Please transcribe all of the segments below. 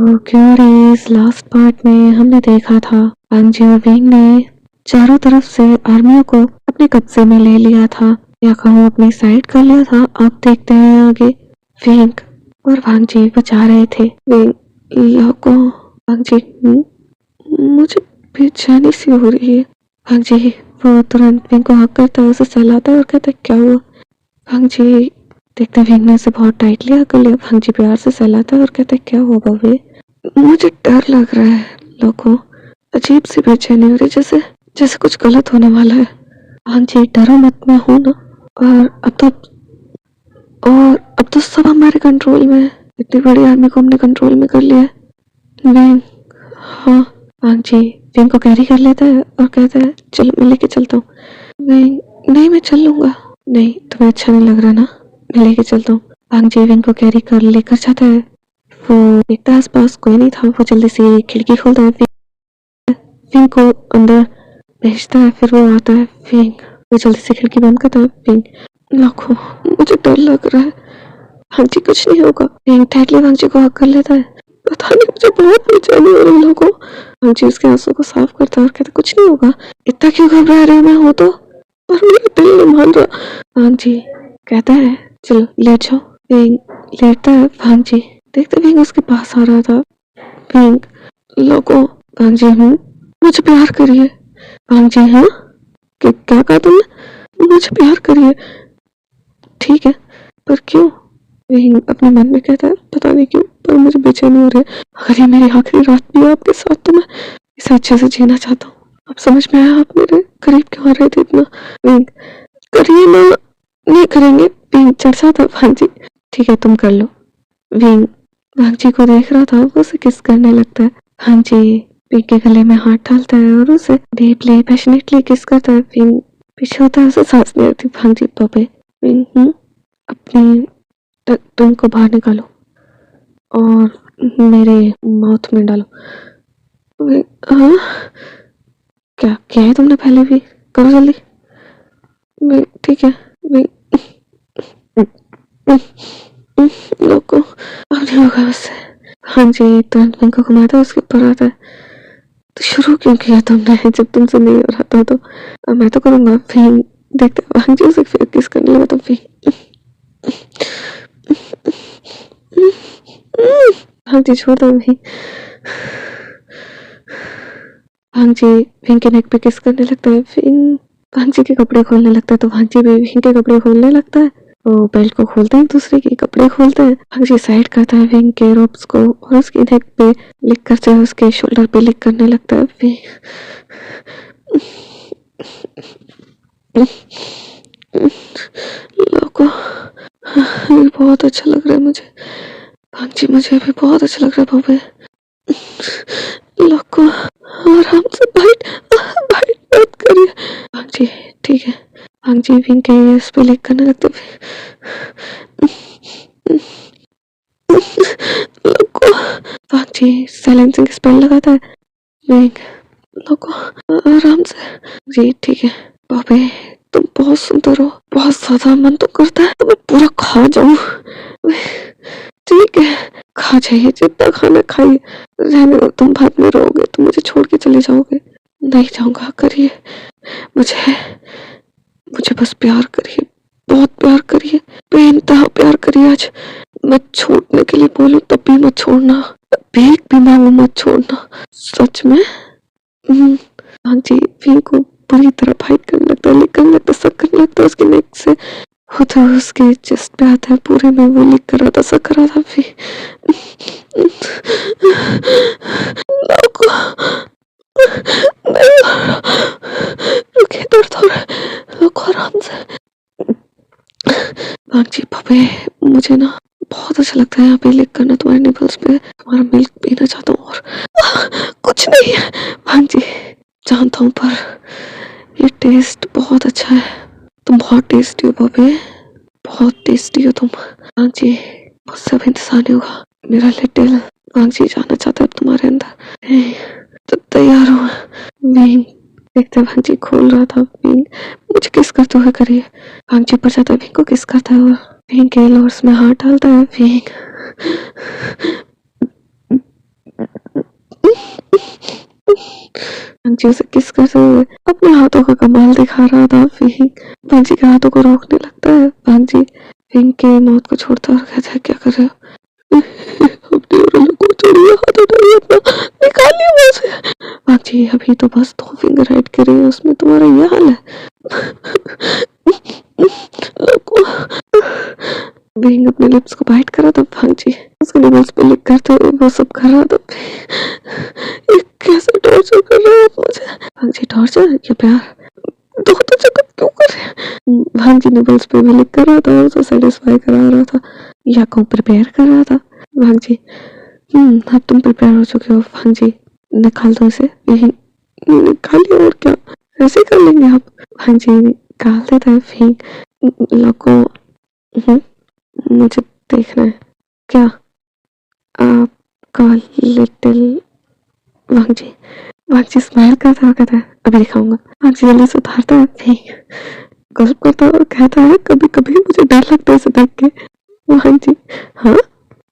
तो curies last part में हमने देखा था अंजी और विंग ने चारों तरफ से आर्मियों को अपने कब्जे में ले लिया था या कहूँ अपनी साइड कर लिया था। अब देखते हैं आगे विंग और वांगजी बचा रहे थे विंग को। वांगजी मुझे बेचैनी सी हो रही है। वांगजी वो तुरंत विंग को हक करता है, उसे सहलाता है और कहता है क्या हुआ। वांगजी देखते विंग ने उसे बहुत टाइटली हक कर लिया। वांगजी प्यार से सहलाता है और कहता है क्या हुआ बबे। मुझे डर लग रहा है लोगों, अजीब सी बेचैनी हो रही जैसे जैसे कुछ गलत होने वाला है। वांगजी डरो मत, मैं हूं ना। और अब तो सब हमारे कंट्रोल में है। इतनी बड़ी आर्मी को हमने कंट्रोल में कर लिया है। विंग हाँ। वांगजी विंग को कैरी कर लेता है और कहता है चलो मैं लेके चलता हूँ। विंग नहीं मैं चल लूंगा। नहीं तुम्हें अच्छा नहीं लग रहा ना, मैं लेके चलता हूँ। वांगजी विंग को कैरी कर लेकर जाता है। वो देखता है आसपास कोई नहीं था। वो जल्दी से खिड़की खोलता है, विंग को अंदर भेजता है। फिर वो आता है, विंग वो जल्दी से खिड़की बंद करता है। विंग लाखों मुझे डर लग रहा है। वांगजी कुछ नहीं होगा। विंग टाइटली वांगजी को हक कर लेता है। पता नहीं मुझे बहुत बेचैनी हो रही लोगों। वांगजी उसके आंसू को साफ करता है और कहता कुछ नहीं होगा। इतना क्यों घबरा रहे हो, मैं हूं तो। पर मेरा दिल नहीं मान रहा। वांगजी कहता है चलो लेट जाओ। विंग लेटता है। वांगजी देखते विंग उसके पास आ रहा था। विंग लोगों वांगजी हूँ, मुझे प्यार करिए। वांगजी हाँ क्या कहा तुमने, मुझे प्यार करिए। ठीक है पर क्यों। विंग अपने मन में कहता है पता नहीं क्यों पर मुझे बेचैनी हो रही है। अगर ये मेरी आखिरी रात भी है आपके साथ तो मैं इसे अच्छे से जीना चाहता हूँ। अब समझ में आया आप मेरे करीब क्यों आ रहे थे इतना। विंग करिए ना। नहीं करेंगे। विंग चढ़ जाता। वांगजी ठीक है तुम कर लो। विंग वांगजी को देख रहा था, वो उसे किस करने लगता है। वांगजी विंग के गले में हाथ डालता है और उसे डीपली पैशनेटली किस करता है। विंग पीछे होता है, उसे सांस नहीं आती। वांगजी पे विंग अपनी टंग को बाहर निकालो और मेरे माउथ में डालो। हाँ क्या क्या है तुमने पहले भी, करो जल्दी। ठीक है लोगों अब नहीं होगा उससे। हाँ जी तुरंत विंग को घुमाता है, उसके ऊपर आता है। तो शुरू क्यों किया तुमने जब तुमसे नहीं हो रहा था तो। अब मैं तो करूँगा। विंग देखते वांगजी उसे फिर किस करने लगा तो विंग वांगजी छोड़ दो। वांगजी विंग के नेक पे किस करने लगता है। विंग वांगजी के कपड़े खोलने लगता है तो वांगजी भी विंग के कपड़े खोलने लगता है। वो बेल्ट को खोलते हैं, दूसरे के कपड़े खोलते हैं। वांगजी साइड करता है विंग के रोप्स को और उसके नेक पे लिक करते हुए उसके शोल्डर पे लिक करने लगता है। विंग लोगों ये बहुत अच्छा लग रहा है मुझे। वांगजी मुझे भी बहुत अच्छा लग रहा है बाबे। लोगों आराम से बाइट बाइट मत करिए। वांगजी ठीक है। वांगजी विंग के इस पे लिक करने लगते लोगों। वांगजी साइलेंसिंग स्पेल लगाता है। विंग लोगों आराम से। जी ठीक है बाबे तुम बहुत सुंदर हो, बहुत ज्यादा मन तो करता है तुम्हें पूरा खा जाऊं। ठीक है खा जाइए, जितना खाना खाइए। रहने दो, तुम बाद में रोओगे, तुम मुझे छोड़ के चले जाओगे। नहीं जाऊंगा, करिए मुझे मुझे बस प्यार करिए, बहुत प्यार करिए, बेइंतहा प्यार करिए। आज मैं छोड़ने के लिए बोलूं तब भी मत छोड़ना, भीख भी मांगू मत छोड़ना, सच में। हाँ जी विंग को पूरी तरह फाइट करने लगता है, लिक करने लगता है, सक करने लगता है उसके नेक से। वो तो उसके चेस्ट पे आता है, पूरे में वो लिक कर रहा था, सक कर रहा था। फिर रुकिए दर्द हो रहा है लोग आराम से। वांगजी पापे मुझे ना बहुत अच्छा लगता है यहाँ पे लिक करना, तुम्हारे निपल्स पे तुम्हारा मिल्क पीना चाहता हूँ। और कुछ नहीं है वांगजी जानता हूँ पर ये टेस्ट बहुत अच्छा है। तुम बहुत टेस्टी हो बाबे, बहुत टेस्टी हो तुम। वांगजी मुझसे अब इंतजार नहीं होगा, मेरा लिटिल वांगजी जाना चाहता है अब तुम्हारे अंदर। तो तैयार हो। विंग देखते वांगजी खोल रहा था। विंग मुझे किस करते हुए करिए। वांगजी पर जाता है, विंग को किस करता है और विंग के लोर्स में हाथ डालता है। विंग भांजी उसे किस करते हुए अपने हाथों का कमाल दिखा रहा था। फिंग भांजी के हाथों को रोकने लगता है। भांजी फिंग के मौत को छोड़ता और कहता है क्या कर रहे हो? अपने औरत को छोड़िए, हाथ हटाइए अपना, निकालिए मुंह से। भांजी अभी तो बस 2 फिंगर ऐड करे हैं, उसमें तुम्हारा ये हाल है। विंग अपने लिप्स को बाइट करा था। भांजी उसके निबल्स पे लिक करते हुए वो सब कर रहा था। ये कैसे टॉर्चर कर रहे हो आप मुझे? भांजी टॉर्चर या प्यार दोनों तो जगह क्यों कर रहे हैं? भांजी निबल्स पे भी लिक कर रहा था, उसे सेटिस्फाई करा रहा था या को प्रिपेयर कर रहा था। भांजी अब तुम प्रिपेयर हो चुके हो। भांजी निकाल दो इसे। निकालिए और क्या, ऐसे कर लेंगे आप। भांजी निकाल देता है। फिंग लोगों मुझे देखना है क्या आपका लिटिल। भांजी भांजी स्माइल करता है, कहता है अभी दिखाऊंगा। भांजी जल्दी से उतारता है। फिंग गॉसिप करता है और कहता है कभी कभी मुझे डर लगता है इसे देख के। भांजी हाँ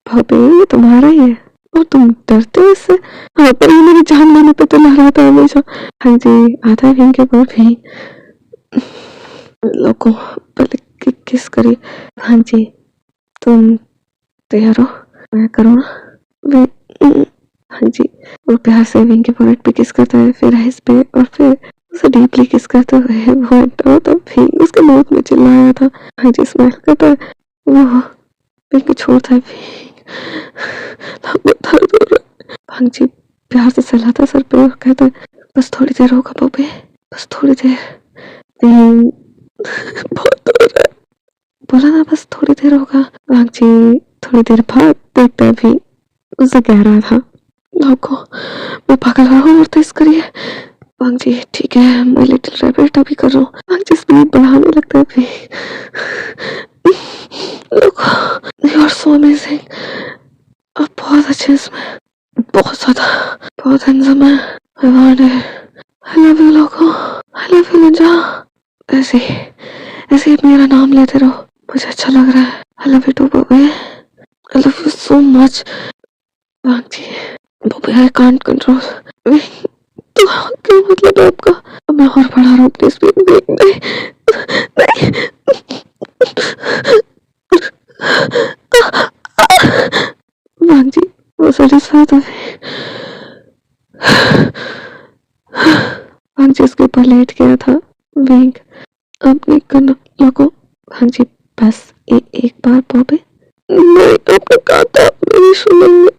भाभी ये तुम्हारा ही है और तुम डरते हो इससे? हाँ पर ये मेरी जान लेने पे तो लहरा था हमेशा। भांजी आता है फिंग के ऊपर। फिंग लोगों पहले किस करिए। भांजी तुम तैयार हो? मैं करूँ ना? भांजी वो प्यार से विंग के फोrehead पे किस करता है, फिर आइज पे और फिर उसे डीपली किस करते हुए वो तब फिर उसके माउथ में चिल्लाया था। भांजी स्माइल करता है, वो विंग को छोड़ता है। भांजी प्यार से सहलाता सर पे और कहता है बस थोड़ी देर होगा बब्बे, बस थोड़ी देर। बहुत हो रहा है, बोला ना बस थोड़ी देर होगा। भांजी थोड़ी देर बाद देखता है भी उसे कह रहा था लोगों मैं पागल हो रहा हूँ और तेज करिए। भांजी ठीक है मैं लिटिल रैबिट अभी कर रहा हूँ। भांजी स्पीड बढ़ाने लगता है। भी लोगों यू आर सो अमेजिंग, आप बहुत अच्छे इसमें, बहुत ज्यादा, बहुत हैंडसम है। I want it, I love you लोगों, आई लव यू निंजा। ऐसे ऐसे ही मेरा नाम लेते रहो, मुझे अच्छा लग रहा है। I love you too Bobby, I love you so much. भांजी बॉबी आई कांट कंट्रोल। तो क्या मतलब है आपका? मैं और बढ़ा रहा हूँ अपनी स्पीड। नहीं नहीं भांजी वो सेटिस्फाई था। भांजी उसके ऊपर लेट गया था। विंग अपने करना लोगों। भांजी बस एक बार बॉबी। नहीं आपने कहा था मेरी सुनेंगे।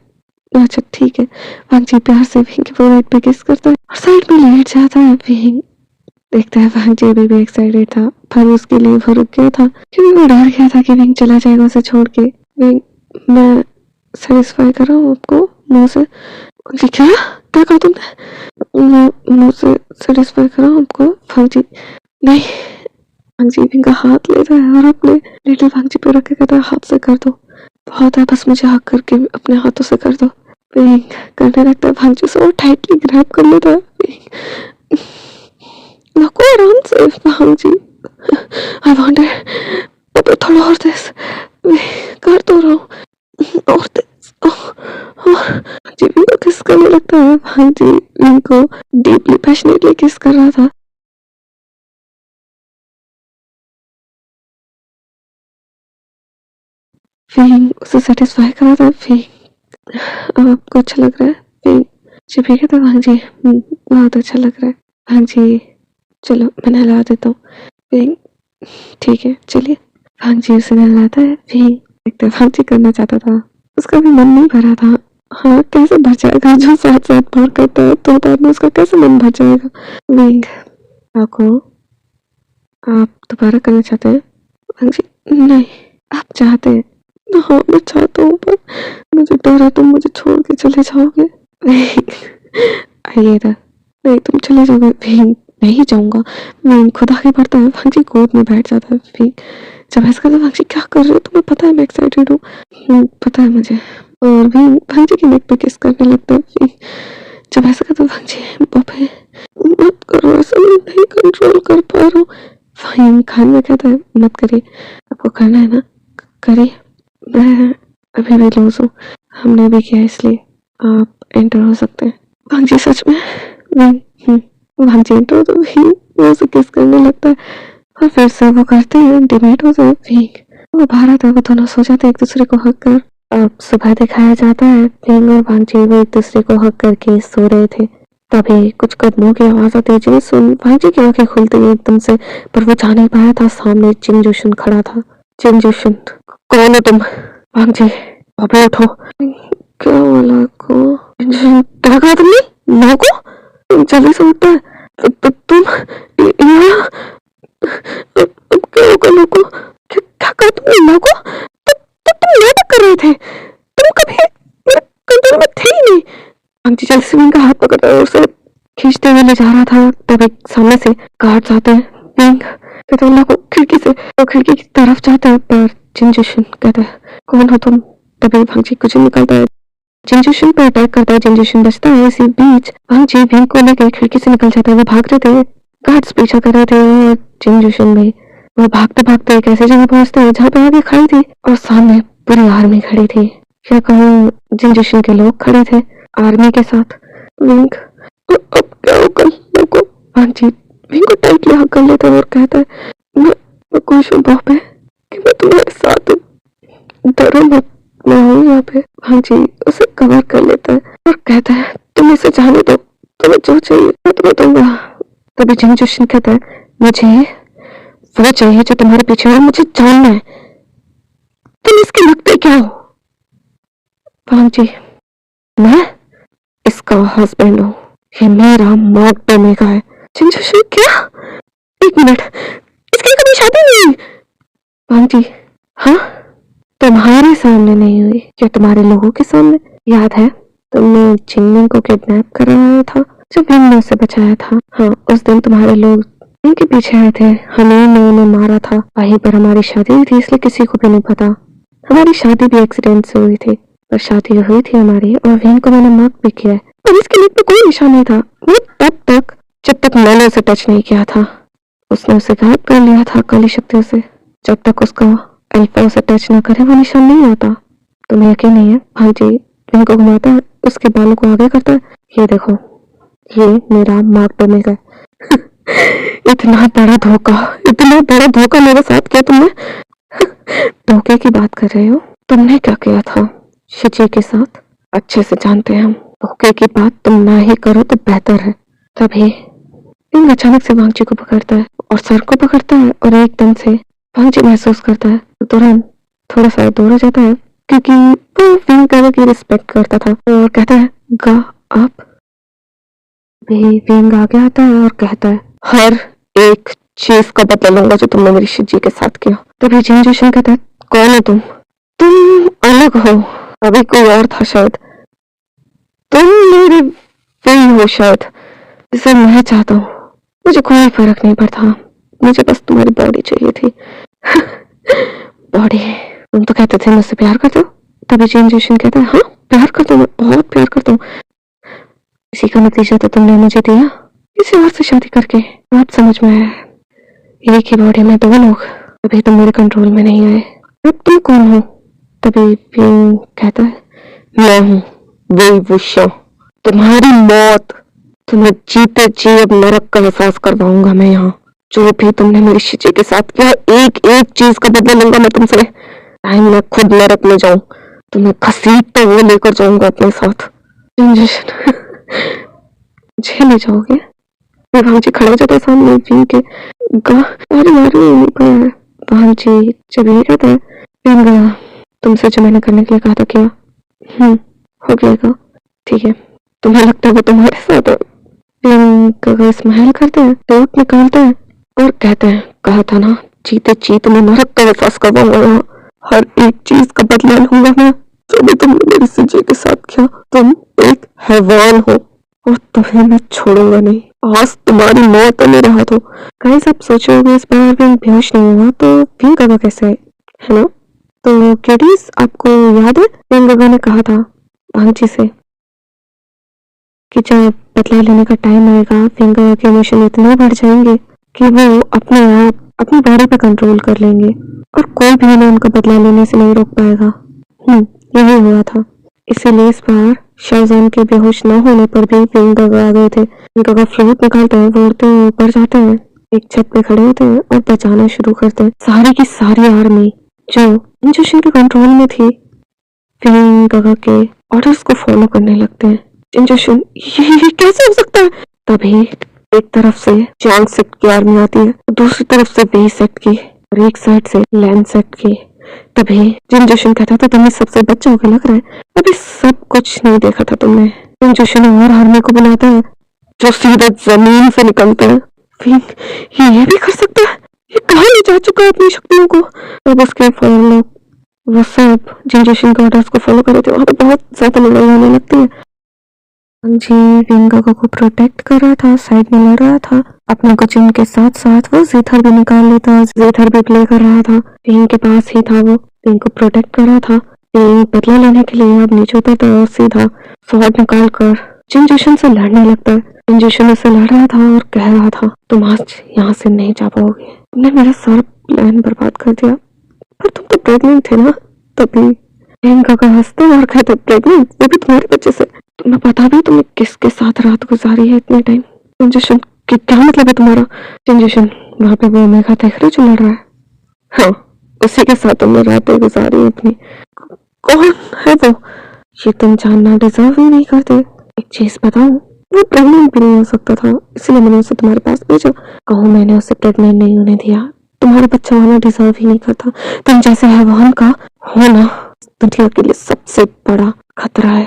अच्छा ठीक है। भांजी प्यार से विंग के फोrehead पे किस करता है और साइड में लेट जाता है। विंग देखता है भांजी अभी भी एक्साइटेड था पर उसके लिए वो रुक गया था क्योंकि वो डर गया था कि विंग चला जाएगा उसे छोड़ के। विंग मैं सेटिस्फाई कर रहा हूँ आपको मुंह से। क्या क्या कहा तुमने? मैं मुंह से सेटिस्फाई कर रहा हूँ आपको। भांजी नहीं। भांजी विंग का हाथ लेता है और अपने लिटिल भांजी पे रख के कहता है हाथ से कर दो, बहुत है बस मुझे हक करके अपने हाथों से कर दो। विंग करने लगता है। भांजी से और टाइटली ग्रैब कर लेता है। लोगों आराम से। भांजी आई वांट इट, थोड़ा और तेज कर तो रहा हूँ और तेज। भांजी विंग को किस करने लगता है। भांजी विंग को डीपली पैशनेटली किस कर रहा था। विंग उसे सेटिस्फाई कर रहा था। विंग आपको अच्छा लग रहा है? विंग जी भी कहता भांजी बहुत अच्छा लग रहा है। भांजी चलो मैं नहला देता हूँ। विंग ठीक है चलिए। भांजी उसे नहलाता है। विंग देखते भांजी करना चाहता था, उसका भी मन नहीं भरा था। हाँ कैसे भर जाएगा, जो साथ साथ बार करता है तो बाद में उसका कैसे मन भर जाएगा। विंग आपको आप दोबारा करना चाहते हैं? भांजी नहीं आप चाहते हैं? हाँ मैं चाहता हूँ पर मुझे डर है तुम मुझे छोड़ के चले जाओगे। आइए इधर। नहीं तुम चले जाओगे। विंग नहीं जाऊंगा। विंग खुद आगे बढ़ता है। भांजी गोद में बैठ जाता है। विंग जब ऐसा करता है भांजी क्या कर रहे हो, तुम्हें पता है मैं एक्साइटेड हूँ। पता है मुझे। और विंग भांजी की नेक पे किस करने लगता है। विंग जब ऐसा करता है भांजी बॉबे मत करो ऐसा, मैं नहीं कंट्रोल कर पा रहा हूँ। विंग खान में कहता है मत करिए, आपको करना है ना करिए, मैं अभी भी लूज हूँ, हमने भी किया इसलिए। आप एंटर हो सकते हैं। भांजी सच में भांजी एंटर तो वो उसे किस करने लगता है और फिर से वो करते हैं, इंटीमेट होते हैं। वो भारत है, वो दोनों सो जाते हैं एक दूसरे को हक कर। अब सुबह दिखाया जाता है फिंग और भांजी वो एक दूसरे को हक करके सो रहे थे। तभी कुछ कदमों की आवाज आती है जिन्हें सुन भांजी की आंखें खुलती है एकदम से, पर वो जा नहीं पाया था। सामने चिंग जोशन खड़ा था। चिंग जोशन, कौन हो तुम? भांजी, अबे उठो। क्या बोला को? क्या कहा तुमने? माँ को? जल्दी से उठता है। तुम यहाँ अब क्या होगा लोगों को? क्या कहा तुमने माँ को? तुम नाटक कर रहे थे। तुम कभी मेरे कंट्रोल में थे ही नहीं। आंटी जैस्मीन का हाथ पकड़ता है और उसे खींचते हुए ले जा रहा था। तब एक सामने से गार्ड्स आते हैं। विंग कहते को खिड़की से तो खिड़की की तरफ जाता है, पर जिंजुशन कहता है कौन हो तुम? तभी भांजी कुछ निकलता है, जिंजुशन पर अटैक करता है। जिंजुशन बचता है। इसी बीच भांजी विंग को लेकर खिड़की से निकल जाता है। वो भाग रहे थे, गार्ड्स पीछा कर रहे थे और जिंजुशन भी। वो भागते भागते एक ऐसी जगह पहुंचते हैं जहाँ पे आगे खड़ी थी और सामने पूरी आर्मी खड़ी थी। क्या कहूँ, जिंजुशन के लोग खड़े थे आर्मी के साथ। विंग अब क्या होगा लोगों? भांजी विंग को टाइटली हक कर लेता है और कहता है मैं खुश हूँ बॉबे कि मैं तुम्हारे साथ हूँ, डरो मत, मैं हूँ यहाँ पे। भांजी उसे कवर कर लेता है और कहता है तुम इसे जाने दो, तुम्हें जो चाहिए मैं तुम्हें दूंगा। तभी जिंजुशन कहता है मुझे वो चाहिए जो तुम्हारे पीछे है, मुझे जानना है तुम इसके लगते क्या हो। भांजी मैं इसका हस्बैंड हूँ, ये मेरा मार्क ओमेगा है। जिंजुशन क्या? एक मिनट, इसकी कभी शादी नहीं हुई? भांजी हाँ, तुम्हारे सामने नहीं हुई, क्या तुम्हारे लोगों के सामने? याद है तुमने चिंगमिंग को किडनैप कराया था जब विंग ने उसे बचाया था? हाँ, उस दिन तुम्हारे लोग इनके पीछे आए थे, हमें उन्हें मारा था। वहीं पर हमारी शादी हुई थी, इसलिए किसी को भी नहीं पता। हमारी शादी भी एक्सीडेंट से हुई थी, पर शादी हुई थी हमारी और विंग को मैंने मार्क भी किया है, पर इसके लिए कोई निशान नहीं था। वो तब तक जब तक मैंने उसे टच नहीं किया था। उसने उसे गायब कर लिया था काली शक्तियों से। जब तक उसका अल्फा उसे टच न करे वो निशान नहीं होता। तुम्हें यकीन नहीं है? भांजी विंग को घुमाता है, उसके बालों को आगे करता है। ये देखो, ये मेरा मार्क ओमेगा है। इतना बड़ा धोखा मेरे साथ किया तुमने। धोखे की बात कर रहे हो? तुमने क्या किया था शिची के साथ अच्छे से जानते हैं हम। धोखे की बात तुम ना ही करो तो बेहतर है। तभी विंग अचानक से भांजी को पकड़ता है और सर को पकड़ता है और एकदम से भांजी महसूस करता है तो तुरंत थोड़ा सा दूर हो जाता है, क्योंकि वो विंग की रिस्पेक्ट करता था और कहता है गा आप। विंग आगे आता है और कहता है हर एक चीज का बदला लूंगा जो तुमने मेरी शिजी के साथ किया। तभी जिंजुशन कहता है कौन हो तुम? तुम अलग हो, अभी कोई और था शायद। तुम मेरी वही हो शायद जिसे मैं चाहता हूँ। मुझे कोई फर्क नहीं पड़ता, मुझे बस तुम्हारी बॉडी चाहिए थी। बॉडी? तुम तो कहते थे मुझसे प्यार करते हो। तभी जिंजुशन कहता है हाँ प्यार करता हूँ, मैं बहुत प्यार करता हूँ। इसी का नतीजा तो तुमने मुझे दिया, किसी और से शादी करके। बात समझ में आया, एक ही बॉडी में दो लोग। अभी तुम मेरे कंट्रोल में नहीं आए, अब तुम कौन हो? तभी विंग कहता है मैं हूँ वही वुशा, तुम्हारी मौत, तुम्हें जीते जी अब नरक का एहसास करवाऊंगा मैं यहाँ। जो भी तुमने मेरी शिची के साथ किया, एक एक चीज का बदला लूंगा मैं तुमसे। टाइम मैं खुद नरक में जाऊं, तुम्हें घसीटते हुए लेकर जाऊंगा अपने साथ। इंजेक्शन झेले जाओगे? भांजी खड़ा हो जाता है सामने विंग के। अरे भांजी जब ये कहता है विंग तुमसे जो मैंने करने के लिए कहा था किया? हो गया, ठीक है। तुम्हें लगता है वो तुम्हारे साथ? विंग स्माइल करते हैं, टोट निकालते हैं और कहते हैं कहा था ना जीते जी तुम्हें नरक का एहसास करवाऊंगा यहाँ। हर एक चीज का बदला लूंगा मैं जो भी तुमने मेरी शिची के साथ किया। तुम एक हैवान हो और तुम्हें मैं छोड़ूंगा नहीं। आज तुम्हारी मौत है मेरे हाथों। गाइस आप सोचोगे इस बार विंग बेहोश नहीं हुआ तो विंग का कैसे है ना? तो किडीज आपको याद है विंग ने कहा था भांजी से कि जब बदला लेने का टाइम आएगा विंग के इमोशन इतने बढ़ जाएंगे कि वो अपने आप अपनी बॉडी पे कंट्रोल कर लेंगे और कोई भी उन्हें उनका बदला लेने से नहीं रोक पाएगा। यही हुआ था। इसीलिए इस बार शाहजहान के बेहोश न होने पर भी विंग गागा आ गए थे। गागा फ्रूट निकालते हैं, वो उड़ते हुए ऊपर जाते हैं, एक छत पे खड़े होते हैं और बचाना शुरू करते हैं। सारी की सारी आर्मी जो इंजेक्शन के कंट्रोल में थी विंग गागा के ऑर्डर्स को फॉलो करने लगते हैं। इंजेक्शन ये कैसे हो सकता है? तभी एक तरफ से चांग सेक्ट की आर्मी आती है, दूसरी तरफ से वे सेक्ट की और एक साइड से लैंड सेक्ट की। तभी जिन जोशन कहता था तुमने सबसे बच जाओगे लग रहा है, अभी सब कुछ नहीं देखा था तुमने। जिन जोशन और आर्मी को बुलाता है जो सीधा जमीन से निकलता है। ये भी कर सकता है? ये कहाँ ले जा चुका है अपनी शक्तियों को? तब उसके फॉलो वो सब जिन जोशन के ऑर्डर्स को फॉलो कर रहे थे, वहाँ पे बहुत ज्यादा लड़ाई होने लगती है। जी विंग गागा को प्रोटेक्ट कर रहा था, साइड में लड़ रहा था। अपने कोचिंग के साथ साथ वो जीथर भी निकाल लेता, जीथर भी प्ले कर रहा था। विंग के पास ही था, वो विंग को प्रोटेक्ट कर रहा था। विंग बदला लेने के लिए अब नीचे उतरता और सीधा स्वॉर्ड निकाल कर जिन जोशन से लड़ने लगता है। जिन जोशन से लड़ रहा था और कह रहा था तुम आज यहाँ से नहीं जा पाओगे, तुमने मेरा सारा प्लान बर्बाद कर दिया, पर तुम तो प्रेग्नेंट थे ना। तभी विंग गागा हंसते और कहते प्रेग्नेंट, वो भी तुम्हारे बच्चे से? तुम्हें पता भी तुमने किसके साथ रात गुजारी है इतने टाइम? इंजेक्शन क्या मतलब है तुम्हारा? इंजेक्शन वहाँ पे वो मेघा देख रहे जो लड़ रहा है, हाँ उसी के साथ तुमने रातें गुजारी अपनी। कौन है वो? ये तुम जानना डिजर्व ही नहीं करते। एक चीज बताऊं, वो प्रेग्नेंट भी नहीं हो सकता था, इसलिए मैंने उसे तुम्हारे पास भेजा। कहूँ मैंने उसे प्रेग्नेंट नहीं होने दिया, तुम्हारा बच्चा होना डिजर्व ही नहीं करता। तुम जैसे हैवान का होना दुनिया के लिए सबसे बड़ा खतरा है,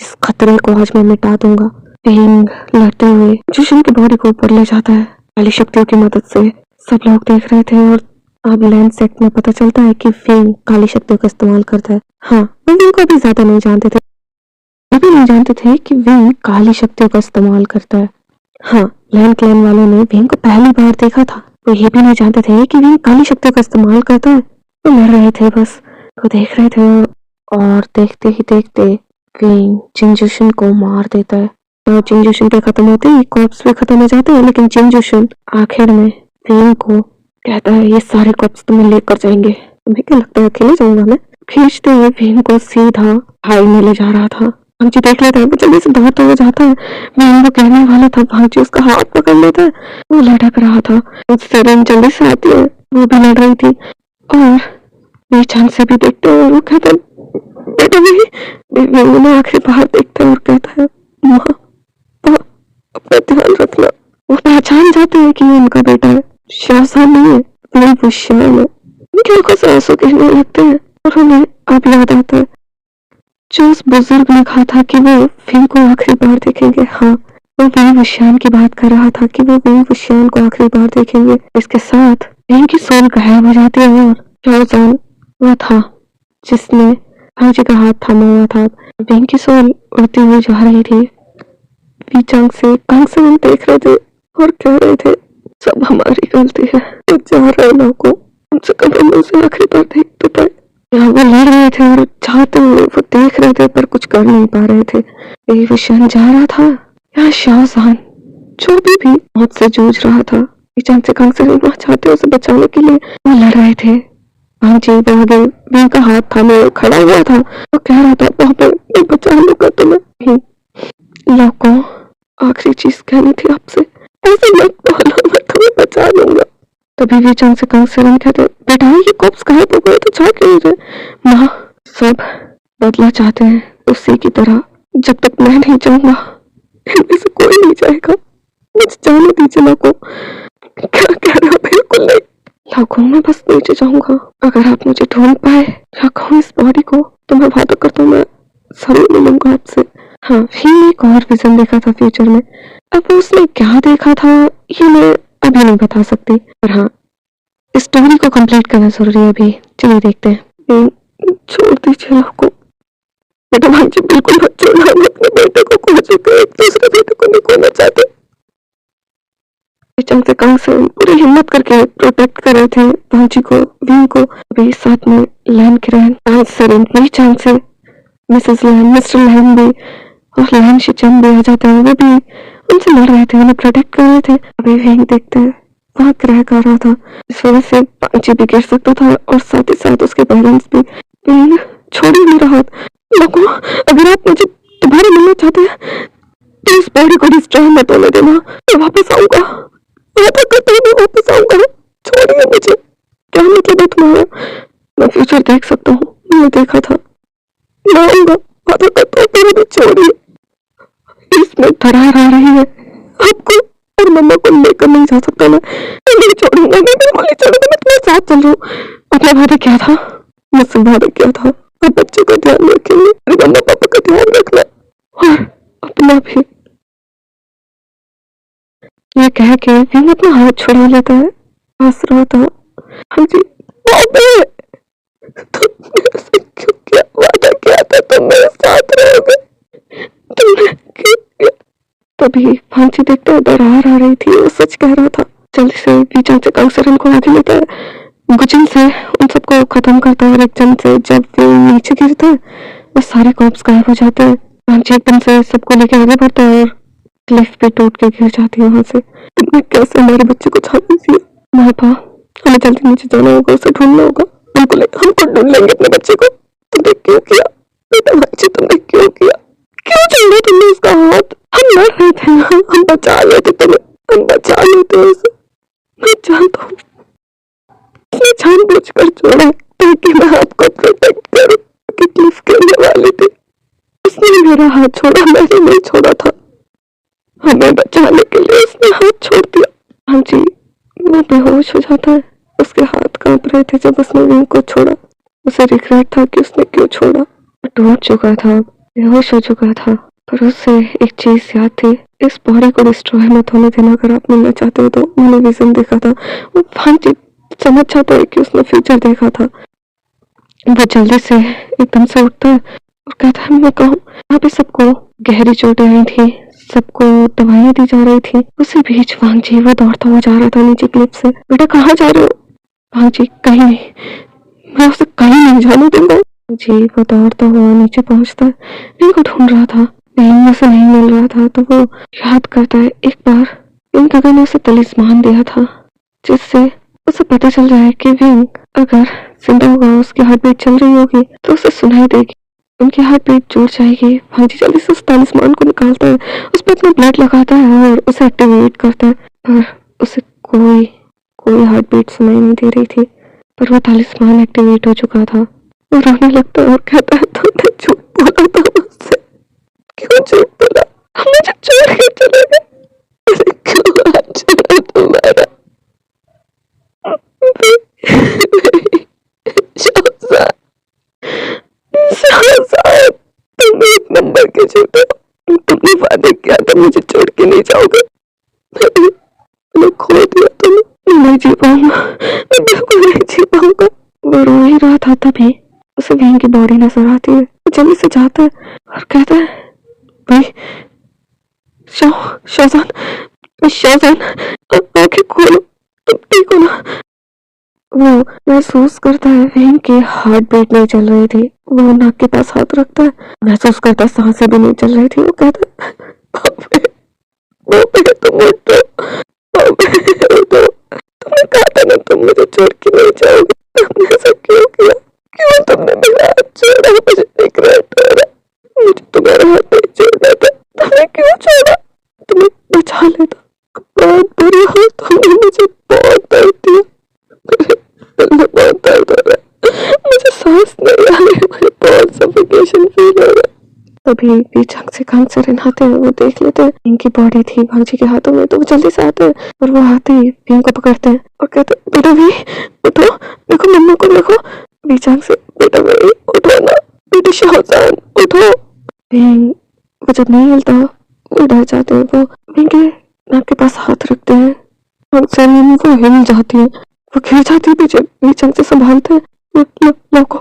इस खतरे को आज मैं मिटा दूंगा। विंग लड़ते हुए जोशन की बॉडी को ऊपर ले जाता है काली शक्तियों की मदद से। सब लोग देख रहे थे और अब लैंड सेक्ट में पता चलता है कि विंग काली शक्तियों का इस्तेमाल करता है। हाँ वो विंग को भी ज्यादा नहीं जानते थे, अभी नहीं जानते थे कि विंग काली शक्तियों का इस्तेमाल करता है। हाँ लैंड क्लैन वालों ने विंग को पहली बार देखा था, वो ये भी नहीं जानते थे कि विंग काली शक्तियों का इस्तेमाल करता है। वो लड़ रहे थे, बस वो देख रहे थे और देखते ही देखते विंग जिन जोशन को मार देता है। और जिन जोशन के खत्म होते ही कॉर्प्स भी खत्म हो जाते हैं, लेकिन जिन जोशन आखिर में विंग को कहता है ये सारे कॉर्प्स तुम्हें लेकर जाएंगे। तुम्हें क्या लगता है अकेले जाऊंगा मैं? खींचते हुए विंग को सीधा हाई में ले जा रहा था। भांजी देख लेता है, वो जल्दी से दौड़ता हुआ जाता है। विंग वो कहने वाला था, भांजी उसका हाथ पकड़ लेता है। वो लटक रहा था, उससे रिंग जल्दी से आती है, वो भी लड़ रही थी और बेचान से भी देखते हैं और वो कहता है बेटा नहीं। आखिरी बाहर देखता है और कहता है माँ अपना ध्यान रखना। वो पहचान जाते हैं कि ये उनका बेटा है, शाहजहान नहीं है, वो श्याम है। उनकी आंखों से आंसू गिरने लगते हैं और उन्हें अब याद आता है जो उस बुजुर्ग ने कहा था कि वो विंग को आखिरी बार देखेंगे। हाँ वो वीर विश्यान की बात कर रहा था कि वो वीर विश्यान को आखिरी बार देखेंगे। इसके साथ विंग की सोल गायब हो जाती है और शाहजहान वो था जिसने भांजी का हाथ थामा हुआ था। विंग की सोल उड़ती हुई जा रही थी। बीचांग से कंग से हम देख रहे थे और कह रहे थे सब हमारी गलती है, तो जा रहे लोगों हमसे कम हम उसे आखिरी बार देख तो पाए। यहाँ वो लड़ रहे थे और चाहते हुए वो देख रहे थे पर कुछ कर नहीं पा रहे थे। ये विषय जा रहा था, यहाँ शाहजहान जो भी मौत से जूझ रहा था। बीचांग से कंग से हम चाहते उसे बचाने के लिए वो लड़ रहे थे। भांजी आगे विंग का हाथ थामे खड़ा हुआ था, वो कह रहा था वहाँ पे मैं बचा लूंगा तुम्हें। लोगों आखिरी चीज कहनी थी आपसे, ऐसे मत बोलो, मैं तुम्हें बचा लूंगा। तभी भी चंद से कंग से कहते बेटा ये कॉप्स गायब हो गए तो जा क्यों रहे? माँ सब बदला चाहते हैं उसी की तरह, जब तक मैं नहीं जाऊंगा इनमें से कोई नहीं जाएगा, मुझे जाने दीजिए। लोगों क्या कह रहा? बिल्कुल नहीं लोगों, मैं बस नीचे जाऊंगा, अगर आप मुझे ढूंढ पाए रखो इस बॉडी को तो मैं वादा करता हूँ मैं जरूर मिलूंगा आपसे। हाँ फिर एक और विजन देखा था फ्यूचर में, अब उसने क्या देखा था ये मैं अभी नहीं बता सकती, पर हाँ इस स्टोरी को कंप्लीट करना जरूरी है अभी। चलिए देखते हैं। छोड़ दीजिए लोगों, बेटा भांजी बिल्कुल मत छोड़ना, हम अपने बेटे को खो चुके, एक दूसरे बेटे को नहीं खोना चाहते। चंद से कंग से पूरी हिम्मत करके प्रोटेक्ट कर रहे थे भांजी को, विंग को। अभी साथ में लैन किरण, सरेन, मेरी चांद से मिसेस लैन, मिस्टर लैन भी और लैन शिचन भी आ जाते हैं, वो भी उनसे लड़ रहे थे, उन्हें प्रोटेक्ट कर रहे थे। अभी विंग देखते हैं वहाँ क्रैक आ रहा था, इस वजह से पांची भी गिर सकता था और साथ ही साथ उसके पेरेंट्स भी। विंग छोड़ ही नहीं रहा। लोगों अगर आप मुझे दोबारा मिलना चाहते हैं तो इस बॉडी को डिस्ट्रॉय मत होने देना। मैं वापस आऊंगा, वादा करता हूँ मैं वापस आऊंगा। छोड़िए मुझे। क्या मतलब है तुम्हारा? मैं फ्यूचर देख सकता हूँ, मैंने देखा था। मैं आऊंगा, वादा करता हूँ, मेरे भी छोड़िए। इसमें दरार आ रही है, आपको और मम्मा को लेकर नहीं जा सकता मैं नहीं छोड़ूंगा, मैं बिल्कुल नहीं छोड़ूंगा। मैं तुम्हारे साथ चल रहा हूँ। अपना वादा क्या था, मुझसे वादा क्या था, आप बच्चों का ध्यान रखेंगे, मेरे मम्मा पापा का ध्यान रखना और अपना भी। ये कह के विंग अपना हाथ छुड़ा लेता है, हंस रहा था। हाँ जी, तुमने ऐसे क्यों किया? वादा क्या था, तुम मेरे साथ रहोगे, तुमने क्यों किया? तभी फांसी देखते दरार आ रही थी, वो सच कह रहा था। जल्दी से बीचा से कांसरन को आगे लेता है, गुजिन से उन सबको खत्म करता है। एक जन से जब वो नीचे गिरता है वो सारे कॉप्स गायब हो जाते हैं। फांसी एकदम से सबको लेके आगे बढ़ता है और क्लिफ पे टूट के गिर जाती है वहां से। तुमने कैसे हमारे बच्चे को छाना दिया? मापा, हमें जल्दी नीचे जाना होगा, उसे ढूंढना होगा। बिल्कुल हमको ढूंढ लेंगे अपने बच्चे को। तुमने क्यों किया बेटा? बच्चे तुमने क्यों किया? क्यों छोड़ा तुमने उसका हाथ? हम लड़ रहे थे ना, हम बचा लेते तुम्हें, हम बचा लेते उसे। मैं जानता हूँ उसने जानबूझकर छोड़ा ताकि मैं आपको प्रोटेक्ट करूं, कि क्लिफ गिरने वाली थी। उसने मेरा हाथ छोड़ा, मैंने नहीं छोड़ा था। हमें बचाने के लिए उसने हाथ छोड़ दिया। हाँ जी, वो बेहोश हो जाता है। उसके हाथ कांप रहे थे जब उसने विंग को छोड़ा। उसे रिग्रेट था कि उसने क्यों छोड़ा। टूट चुका था, बेहोश हो चुका था, पर उससे एक चीज याद थी, इस बॉडी को डिस्ट्रॉय मत होने देना। अगर आप मिलना चाहते हो तो मैंने विजन देखा था। वो फांसी समझ जाता है कि उसने फ्यूचर देखा था। वो जल्दी से एकदम से उठता है और कहता है मैं कहूँ, यहाँ पे सबको गहरी चोटें आई थी, सबको दवाइयाँ दी जा रही थी। उसी बीच वांगजी वो दौड़ता हुआ जा रहा था नीचे क्लिफ से। बेटा कहाँ जा रहे हो? वांगजी कहीं नहीं, मैं उसे कहीं नहीं जाने दूंगा। जी वो दौड़ता हुआ नीचे पहुंचता है, इनको ढूंढ रहा था, कहीं उसे नहीं मिल रहा था। तो वो याद करता है एक बार विंग गगन ने उसे तलिस्मान दिया था, जिससे उसे पता चल रहा है कि विंग अगर जिंदा होगा, उसकी हार्ट बीट चल रही होगी तो उसे सुनाई देगी, उनकी हार्ट बीट जुड़ जाएगी। भांजी जल्दी से उस तलिस्मान को निकालता है, उस पर अपना ब्लड लगाता है और उसे एक्टिवेट करता है, पर उसे कोई हार्ट बीट सुनाई नहीं दे रही थी। पर वो तलिस्मान एक्टिवेट हो चुका था। वो रोने लगता है और कहता है तुमने झूठ बोला था मुझसे, क्यों झूठ बोला? हम मुझे छोड़ के चले गए, क्यों हाथ छोड़ा तुम्हारा? तुम एक नंबर के झूठे हो। तुमने वादा किया था मुझे छोड़ के नहीं जाओगे, मैंने खो दिया तुम्हें। मैं नहीं जी पाऊंगा, मैं बिल्कुल नहीं जी पाऊंगा। वो रो ही रहा था तभी उसे विंग की बॉडी नजर आती है। वो जल्दी से जाता है और कहता है भाई शाहजान आंखें खोलो, तुम ठीक हो ना? वो महसूस करता है विंग की हार्ट बीट नहीं चल रही थी। वो नाक के पास हाथ रखता है, महसूस करता है सांसें भी नहीं चल रही थी। वो कहता है तुम उठो, उठो, तुमने कहा था ना तुम मुझे छोड़ के नहीं जाओगे, तुमने ऐसा क्यों किया? क्यों तुमने मेरा हाथ छोड़ा? मुझे रिग्रेट हो रहा, मुझे तुम्हारा हाथ नहीं छोड़ना था, तुमने क्यों छोड़ा? तुम्हें बचा लेता। बहुत बुरी हो तुमने, मुझे बहुत दर्द दिया, बहुत दर्द हो रहा है, मुझे सांस नहीं आ रही, मुझे बहुत सफोकेशन फील हो रहा है। तभी पीछे से कांसरन आते हैं, वो देख लेते हैं इनकी बॉडी थी भांजी के हाथों में। तो वो जल्दी से आते हैं और वो आते ही विंग को पकड़ते हैं और कहते हैं बेटा भी उठो, देखो मम्मा को देखो। बीचांग से बेटा भाई उठो ना, बेटा शाहजान उठो। विंग वो जब नहीं हिलता वो डर जाते हैं। वो विंग के नाक के पास हाथ रखते हैं और जमीन को हिल जाती है, वो गिर जाती है। पीछे बीचांग से संभालते हैं, लोगों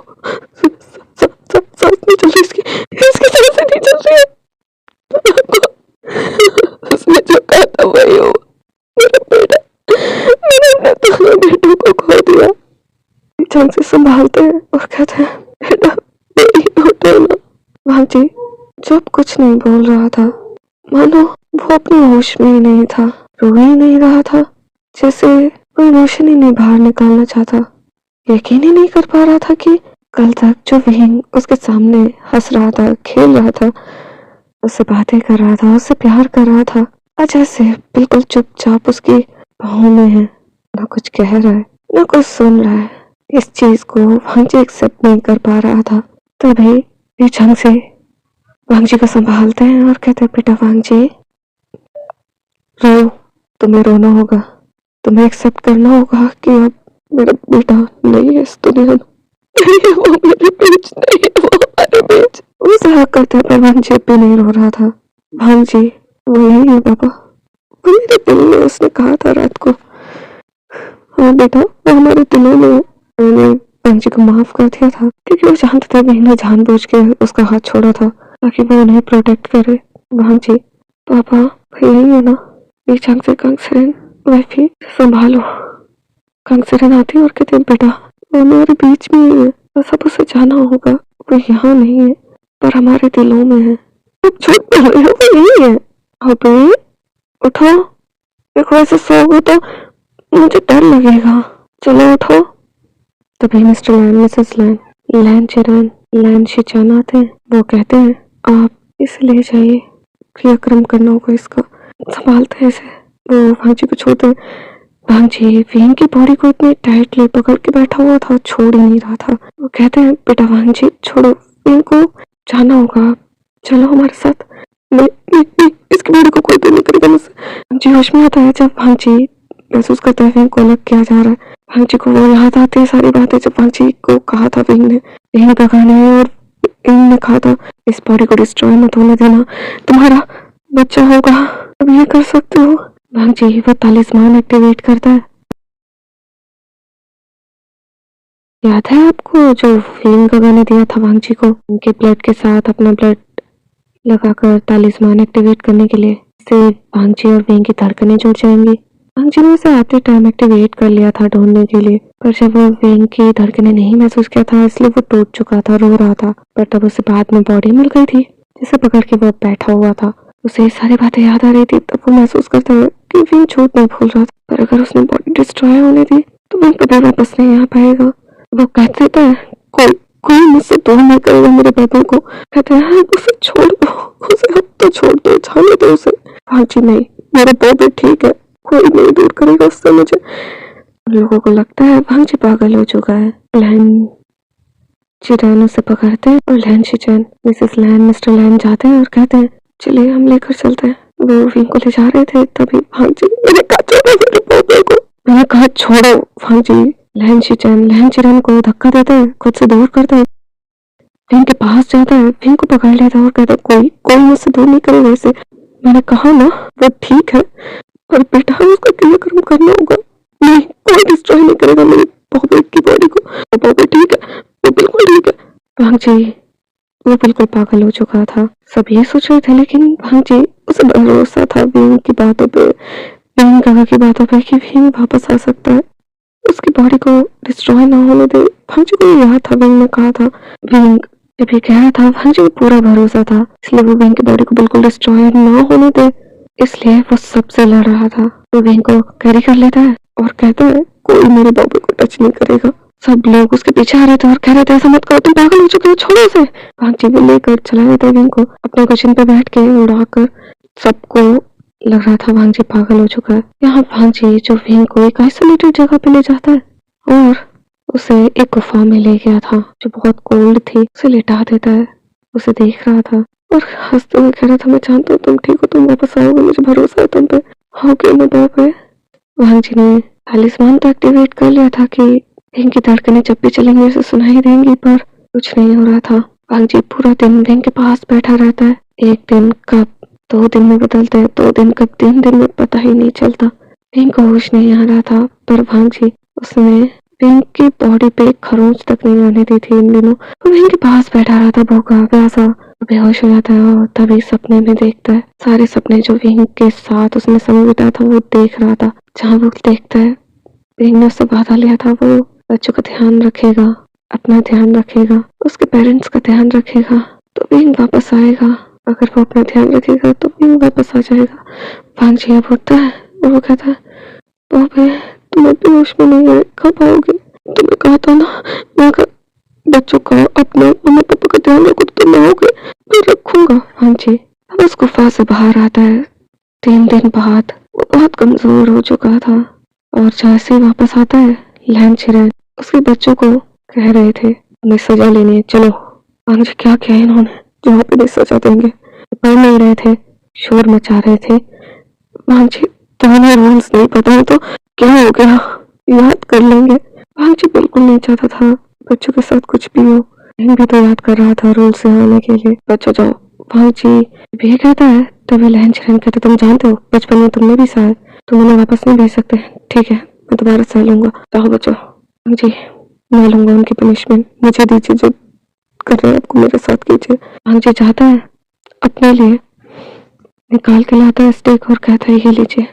सांस नहीं चल रही, इसकी सांस नहीं चल रही है। उसने जो कहा था वही हो, मेरा बेटा, मैंने अपने दोनों बेटों को खो दिया। बीचांग से संभालते हैं और कहते हैं बेटा बेटी उठो ना। भांजी जब कुछ नहीं बोल रहा था, मानो वो अपने होश में ही नहीं था, रो ही नहीं रहा था, जैसे कोई इमोशन ही नहीं बाहर निकालना चाहता। यकीन ही नहीं कर पा रहा था कि कल तक जो विंग उसके सामने हंस रहा था, खेल रहा था, उससे बातें कर रहा था, उससे प्यार कर रहा था। आज ऐसे बिल्कुल चुपचाप उसकी बाहों में है, ना कुछ कह रहा है ना कुछ सुन रहा है। इस चीज को वांगजी एक्सेप्ट नहीं कर पा रहा था। तभी ईचंग से वांगजी को संभालते हैं और कहते हैं, बेटा वांगजी, रो, तुम्हें रोना होगा, तुम्हें एक्सेप्ट करना होगा कि अब मेरा बेटा नहीं है इस दुनिया में। नहीं, वो मेरे बीच नहीं है, वो हमारे बीच। वो सहा करते पर वांगजी भी नहीं रो रहा था। वांगजी वो यही है पापा, वो मेरे दिल में, उसने कहा था रात को। हाँ बेटा, वो हमारे दिलों में है। मैंने वांगजी को माफ कर दिया था क्योंकि वो जानता था विंग ने जानबूझ के उसका हाथ छोड़ा था ताकि वो उन्हें प्रोटेक्ट करे। वांगजी पापा यही है ना, ये चंग से कंगसेन वैफी संभालो। कंगसेन आती है और कहते हैं, बेटा वो हमारे बीच में ही है, तो सब उसे जाना होगा। वो यहाँ नहीं है पर हमारे दिलों में है। अब झूठ बोल रहे हो, वो यही है। अबे उठो, देखो ऐसे सोओगे तो मुझे डर लगेगा। चलो उठो। तभी मिस्टर लैन, मिसेस लैन, लैन चिरन, लैन शिचान आते हैं। वो कहते हैं, आप इसे ले जाइए, क्रियाक्रम करना होगा इसका, संभालते हैं इसे। वो वांगजी को छोड़ते हैं। वांगजी विंग की बॉडी को इतनी टाइटली पकड़ के बैठा हुआ था, छोड़ ही नहीं रहा था। वो कहते हैं, बेटा वांगजी छोड़ो, विंग को जाना होगा, चलो हमारे साथ। नहीं, इसकी बॉडी को कोई भी नहीं करेगा मुझसे। वांगजी होश में आता है जब वांगजी महसूस करता है विंग को अलग किया जा रहा है। वांगजी को वो याद आती है सारी बातें जब वांगजी को कहा था विंग ने, विंग का कहना है और विंग ने कहा था, इस बॉडी को डिस्ट्रॉय मत होने देना, तुम्हारा बच्चा होगा, अब ये कर सकते हो। वांगजी वो तालिस्मान एक्टिवेट करता है। याद है आपको जो विंग का ने दिया था वांगजी को, उनके ब्लड के साथ अपना ब्लड लगाकर तालिस्मान एक्टिवेट करने के लिए, इससे वांगजी और विंग की धड़कनें जुड़ जाएंगी। वांगजी ने उसे आते टाइम एक्टिवेट कर लिया था ढूंढने के लिए, पर जब वो विंग की धड़कनें नहीं महसूस किया था इसलिए वो टूट चुका था, रो रहा था। पर तब उसे बाद में बॉडी मिल गई थी जिसे पकड़ के वो बैठा हुआ था। उसे सारी बातें याद आ रही थी। तब वो महसूस करता है कि विंग झूठ नहीं बोल रहा था, पर अगर उसने बॉडी डिस्ट्रॉय होने दी तो विंग कभी वापस नहीं आ पाएगा। वो कहते थे, कोई कोई मुझसे दूर नहीं करेगा मेरे बेबे को। कहते हैं, उसे छोड़ दो, उसे अब तो छोड़ दो, जाने दो उसे। वांगजी नहीं, मेरा बेबे ठीक है, कोई नहीं दूर करेगा उससे मुझे। लोगों को लगता है वांगजी पागल हो चुका है। लैन चिरैन उसे पकड़ते हैं और लैन शिचैन, मिसेस लैन, मिस्टर लैन जाते हैं और कहते हैं, चलिए हम लेकर चलते हैं। वो विंग को ले जा रहे थे तभी वांगजी, मैंने कहा छोड़ो मेरे बेबे को, मैंने कहा छोड़ो। वांगजी लैन शिचैन, लैन चिरैन को धक्का देता है, खुद से दूर करता है, विंग के पास जाता है, विंग को पकड़ लेता है और कहता है, कोई कोई मुझसे दूर नहीं करेगा इसे। मैंने कहा ना वो ठीक है, पर बेटा उसका क्रियाक्रम करना होगा। नहीं, कोई डिस्ट्रॉय नहीं करेगा मेरी बॉबी की बॉडी को। बॉबी ठीक है, वो बिल्कुल ठीक है। वांगजी वो बिल्कुल पागल हो चुका था। सब ये सोच रहे थे लेकिन वांगजी, उसे भरोसा था विंग की बातों पे, विंग काका की बातों पे कि विंग वापस आ सकता है, उसकी बॉडी को डिस्ट्रॉय ना होने दे। वांगजी को याद था विंग ने कहा था, विंग जब ये कह रहा था वांगजी को पूरा भरोसा था, इसलिए वो विंग की बॉडी को बिल्कुल डिस्ट्रॉय ना होने दे, इसलिए वो सबसे लड़ रहा था। वो विंग को कैरी कर लेता है और कहता है, कोई मेरे बॉबी को टच नहीं करेगा। सब लोग उसके पीछे आ रहे थे और कह रहे थे, ऐसा मत करो, तुम पागल हो चुके हो, छोड़ो उसे। वांगजी वो लेकर चला जाता है विंग को, अपने कुशन पे बैठ के उड़ाकर। सबको लग रहा था वांगजी पागल हो चुका है। यहाँ वांगजी जो विंग को एक आइसोलेटेड जगह पे ले जाता है और उसे एक गुफा में ले गया था जो बहुत कोल्ड थी, उसे लिटा देता है। उसे देख रहा था और हंसते हुए कह रहा था, मैं जानता हूँ तुम ठीक हो, तुम वापस आओगे, मुझे भरोसा है तुम पे, आओगे ना बाबा। वांगजी ने तालिस्मान तो एक्टिवेट कर लिया था कि विंग की धड़कनें जब भी चलेंगी उसे सुनाई देंगी, पर कुछ नहीं हो रहा था। वांगजी पूरा दिन विंग के पास बैठा रहता है। एक दिन कब 2 दिन में बदलते हैं, 2 दिन कब 3 दिन में पता ही नहीं चलता। विंग को होश नहीं आ रहा था, पर वांगजी उसने विंग की बॉडी पे एक खरोंच तक नहीं आने दी थी इन दिनों। वो विंग के पास बैठा रहा था, भूखा प्यासा, बेहोश हो जाता है और तभी सपने में देखता है सारे सपने जो विंग के साथ उसने समय बिताया था वो देख रहा था। जहाँ वो देखता है विंग ने उससे वादा लिया था वो बच्चों का ध्यान रखेगा, अपना ध्यान रखेगा, उसके पेरेंट्स का ध्यान रखेगा तो विंग वापस आएगा। अगर वो अपना ध्यान रखेगा तो विंग वापस आ जाएगा। वांगजी अब उठता है और वो कहता है, बॉबे तुम अभी होश में नहीं है, कब आओगे? तुम्हें कहा था ना, मैं अगर बच्चों का अपने मम्मी पापा का ध्यान रखो तो तुम आओगे। मैं रखूंगा। वांगजी अब उस गुफा से बाहर आता है 3 दिन बाद। वो बहुत कमजोर हो चुका था और जैसे ही वापस आता है लैन चिरन उसके बच्चों को कह रहे थे हमें सजा लेनी है, चलो। मुझे क्या किया इन्होंने जो वहाँ पे नहीं सजा देंगे। पढ़ नहीं रहे थे, शोर मचा रहे थे। मुझे तुम्हें रूल्स नहीं पता है तो क्या हो गया, याद कर लेंगे। मुझे बिल्कुल नहीं चाहता था बच्चों के साथ कुछ भी हो। मैं भी तो याद कर रहा था रूल से आने के लिए। बच्चों जाओ। भाजी भी कहता है तभी लहन चहन कहते तुम जानते हो बचपन में तुमने भी सहा है, तुम उन्हें वापस नहीं भेज सकते। ठीक है मैं दोबारा सह लूंगा, जाओ बच्चों। जी मैं लूंगा उनकी पनिशमेंट, मुझे दीजिए जो कर रहे हैं आपको मेरे साथ कीजिए। भाजी चाहता है अपने लिए निकाल के लाता है स्टेक और कहता है ये लीजिए,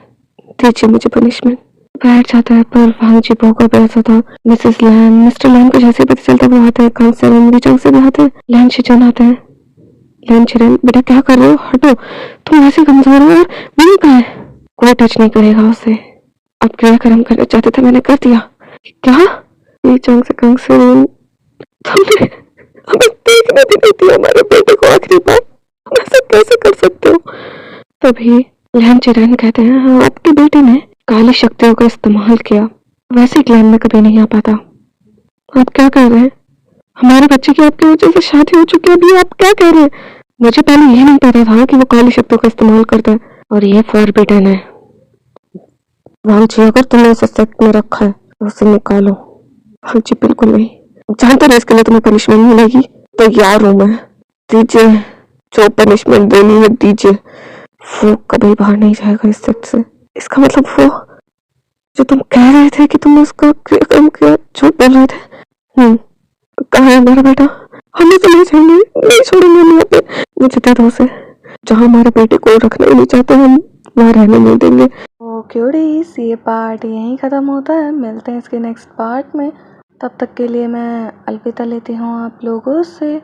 दीजिए मुझे पनिशमेंट। बैठ जाता है पर भांजी भोगा पैसा था। मिसेस लैन मिस्टर लैन को जैसे ही पता चलता वो आते हैं, कंसर्न मेरी चंग से भी आते हैं। लैन शिजन आते हैं। लैन चिरन बेटा क्या कर रहे हो, हटो, तुम ऐसे कमजोर हो और नहीं कहा है कोई टच नहीं करेगा उसे। अब क्रियाक्रम करना चाहते थे मैंने कर दिया। क्या ये चंग से कंसर्न तुमने हमें देखने भी नहीं दिया हमारे बेटे को आखिरी बार, तुम ऐसा कैसे कर सकते हो। तभी लैन चिरन कहते हैं हाँ आपके बेटे ने काली शक्तियों का इस्तेमाल किया, वैसे क्लैन में कभी नहीं आ पाता। आप क्या कह रहे हैं, हमारे बच्चे की आपकी वजह से शादी हो चुकी है, अभी आप क्या कह रहे हैं। मुझे पहले ये नहीं पता था कि वो काली शक्तियों का इस्तेमाल करता है और ये फॉरबिडन है। वांची अगर तुमने उसे सेट में रखा है तो उसे निकालो। वांची बिल्कुल नहीं, जानते रहे इसके लिए तुम्हें पनिशमेंट मिलेगी, तैयार हूं मैं, दीजिए जो पनिशमेंट देनी है दीजिए। वो कभी बाहर नहीं जाएगा इस सेट से। इसका मतलब वो जो तुम कह रहे थे कि तुमने उसका क्रियाक्रम किया, झूठ बोल रहे थे। कहाँ है हमारा बेटा, हमें तो नहीं चाहिए, नहीं छोड़ेंगे हम यहाँ पे, मुझे दे दो उसे। जहाँ हमारे बेटे को रखना ही नहीं चाहते हम वहाँ रहने नहीं देंगे। क्यूडीज ये पार्ट यहीं ख़त्म होता है, मिलते हैं इसके नेक्स्ट पार्ट में। तब तक के लिए मैं अलविदा लेती हूँ आप लोगों से।